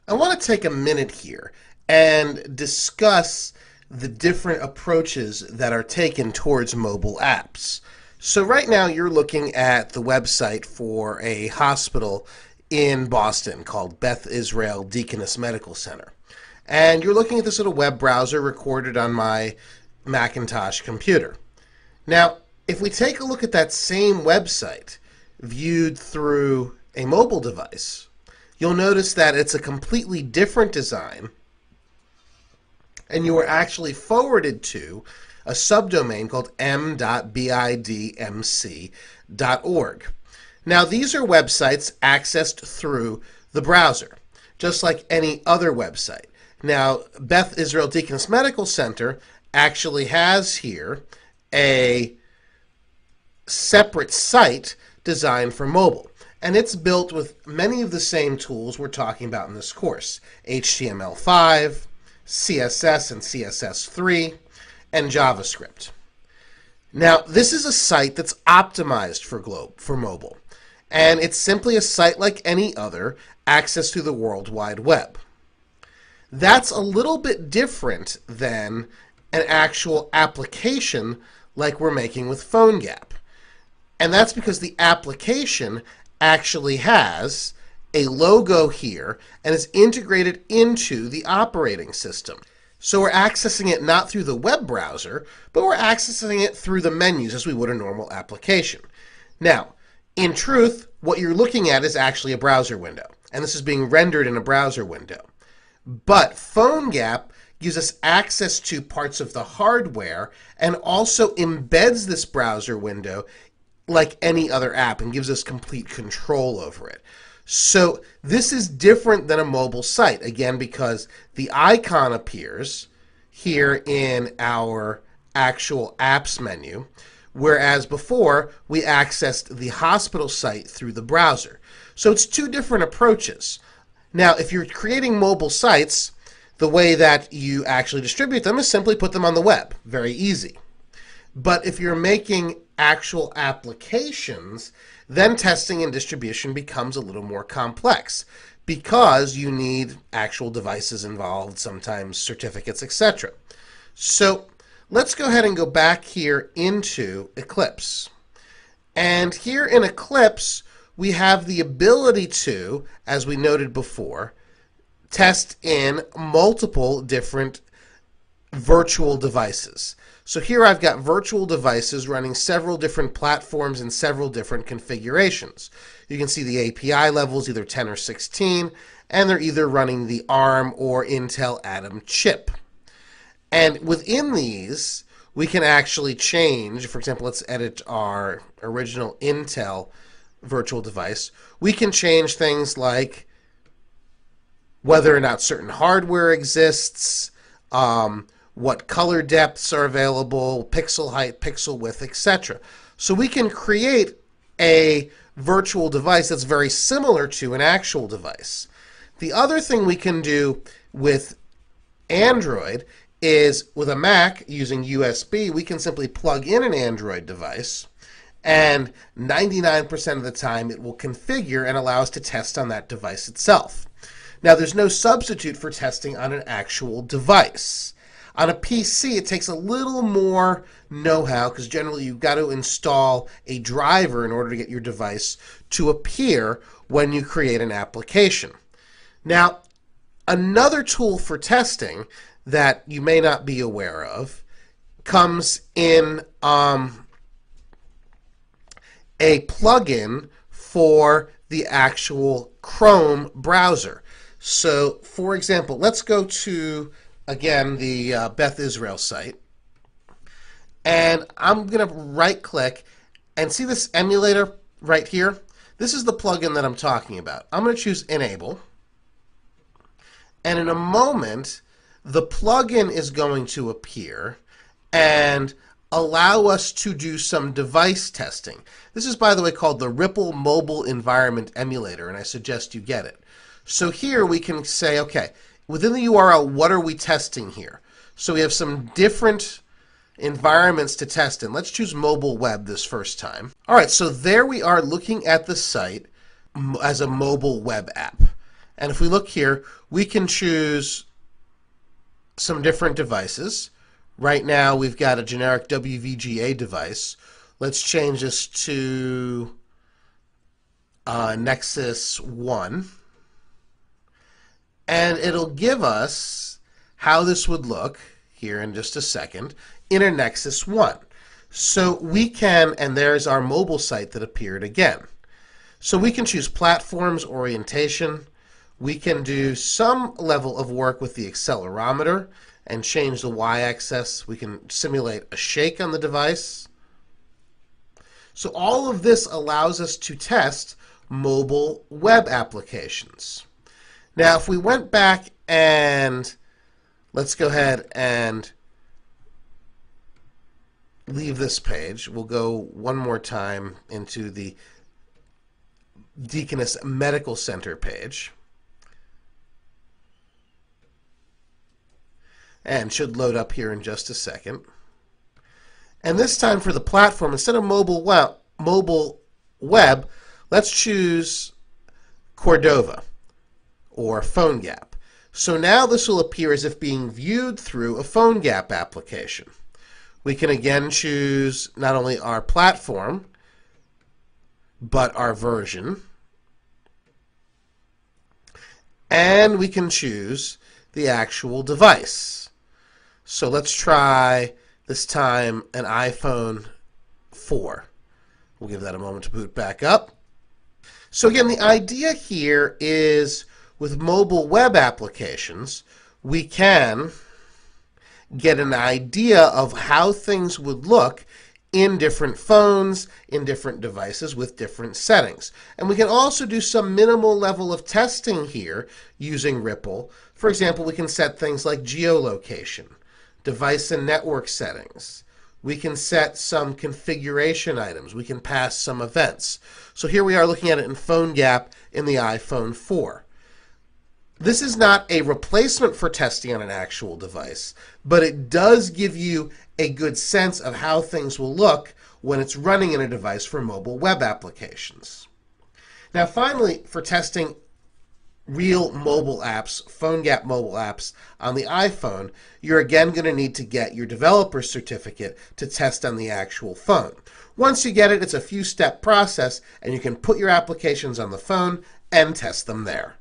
I want to take a minute here and discuss the different approaches that are taken towards mobile apps. So right now you're looking at the website for a hospital in Boston called Beth Israel Deaconess Medical Center. And you're looking at this little web browser recorded on my Macintosh computer. Now, if we take a look at that same website viewed through a mobile device, you'll notice that it's a completely different design, and you are actually forwarded to a subdomain called m.bidmc.org. Now, these are websites accessed through the browser, just like any other website. Now, Beth Israel Deaconess Medical Center actually has here a separate site designed for mobile. And it's built with many of the same tools we're talking about in this course: HTML5, CSS and CSS3, and JavaScript. Now, this is a site that's optimized for mobile, and it's simply a site like any other, accessed through the World Wide Web. That's a little bit different than an actual application like we're making with PhoneGap. And that's because the application actually has a logo here and is integrated into the operating system. So we're accessing it not through the web browser, but we're accessing it through the menus as we would a normal application. Now, in truth, what you're looking at is actually a browser window, and this is being rendered in a browser window. But PhoneGap gives us access to parts of the hardware and also embeds this browser window like any other app and gives us complete control over it. So this is different than a mobile site, again, because the icon appears here in our actual apps menu, whereas before we accessed the hospital site through the browser. So it's two different approaches. Now, if you're creating mobile sites, the way that you actually distribute them is simply put them on the web. Very easy. But if you're making actual applications, then testing and distribution becomes a little more complex because you need actual devices involved, sometimes certificates, etc. So let's go ahead and go back here into Eclipse. And here in Eclipse, we have the ability to, as we noted before, test in multiple different virtual devices. So here I've got virtual devices running several different platforms in several different configurations. You can see the API levels, either 10 or 16, and they're either running the ARM or Intel Atom chip. And within these, we can actually change. For example, let's edit our original Intel virtual device. We can change things like whether or not certain hardware exists, what color depths are available, pixel height, pixel width, etc. So we can create a virtual device that's very similar to an actual device. The other thing we can do with Android is, with a Mac using USB, we can simply plug in an Android device, and 99% of the time it will configure and allow us to test on that device itself. Now, there's no substitute for testing on an actual device. On a PC, it takes a little more know-how because generally you've got to install a driver in order to get your device to appear when you create an application. Now, another tool for testing that you may not be aware of comes in a plugin for the actual Chrome browser. So, for example, let's go to, again, the Beth Israel site. And I'm going to right-click and see this emulator right here? This is the plugin that I'm talking about. I'm going to choose Enable. And in a moment, the plugin is going to appear and allow us to do some device testing. This is, by the way, called the Ripple Mobile Environment Emulator, and I suggest you get it. So here we can say, okay, within the URL, what are we testing here? So we have some different environments to test in. Let's choose mobile web this first time. All right, so there we are looking at the site as a mobile web app. And if we look here, we can choose some different devices. Right now, we've got a generic WVGA device. Let's change this to Nexus 1. And it'll give us how this would look here in just a second in a Nexus 1. So we can, and there's our mobile site that appeared again. So we can choose platforms, orientation. We can do some level of work with the accelerometer and change the y-axis. We can simulate a shake on the device. So all of this allows us to test mobile web applications. Now, if we went back and let's go ahead and leave this page. We'll go one more time into the Deaconess Medical Center page. And should load up here in just a second. And this time for the platform, instead of mobile web, let's choose Cordova or PhoneGap. So now this will appear as if being viewed through a PhoneGap application. We can again choose not only our platform, but our version. And we can choose the actual device. So let's try, this time, an iPhone 4. We'll give that a moment to boot back up. So again, the idea here is with mobile web applications, we can get an idea of how things would look in different phones, in different devices with different settings. And we can also do some minimal level of testing here using Ripple. For example, we can set things like geolocation, device and network settings. We can set some configuration items. We can pass some events. So here we are looking at it in PhoneGap in the iPhone 4. This is not a replacement for testing on an actual device, but it does give you a good sense of how things will look when it's running in a device for mobile web applications. Now finally, for testing real mobile apps, PhoneGap mobile apps on the iPhone, you're again going to need to get your developer certificate to test on the actual phone. Once you get it, it's a few-step process, and you can put your applications on the phone and test them there.